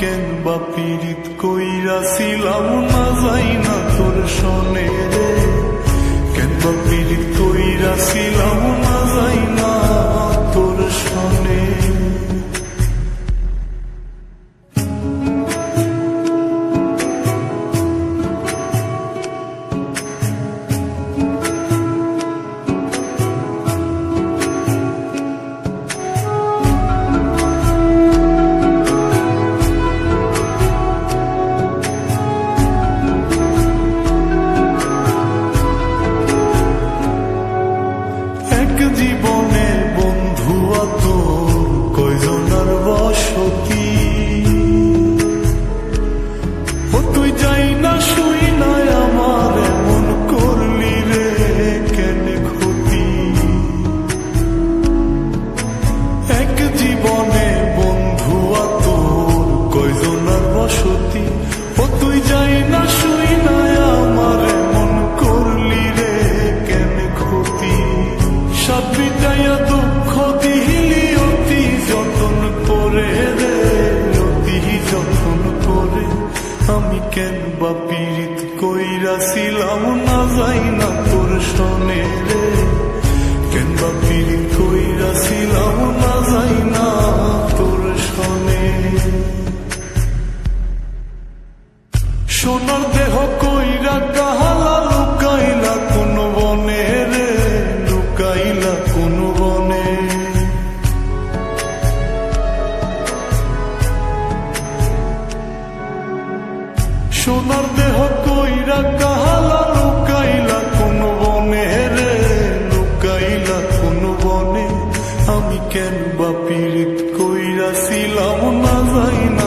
কেন বা পীড়িত কইরাছিলাম না যাই না তোর শোনে রে, কেন বা পীড়িত কইরাছিলাম না যাই না তোর শোনে। জীবনে বন্ধু তোর কয়জনার বসতি, ও তুই যাই না শুই না আমার এমন করলি রে কেন ক্ষতি। এক জীবনে বন্ধু তোর কয়জনার বসতি, ও তুই যাই না শুই না আমার এমন করলি রে কেন ক্ষতি। সব বিটাইয়া দুঃখ দিলি অতি যতন করে রে, অতি যতন করে। আমি কেন বা পীড়িত কইরাছিলাম না যাই না তোর শোনে রে, কেন বা পীড়িত কইরাছিলাম না যাই না তোর শোনে। সোনার দেহ কইরা কাহালা লুকাইলা কোন বনে রে, লুকাইলা কোন বনে। সোনার দেহ কইরা কাহালা লুকাইলা কোন বনে রে, লুকাইলা কোন বনে। আমি কেন বা পীড়িত কইরাছিলাম না যাই না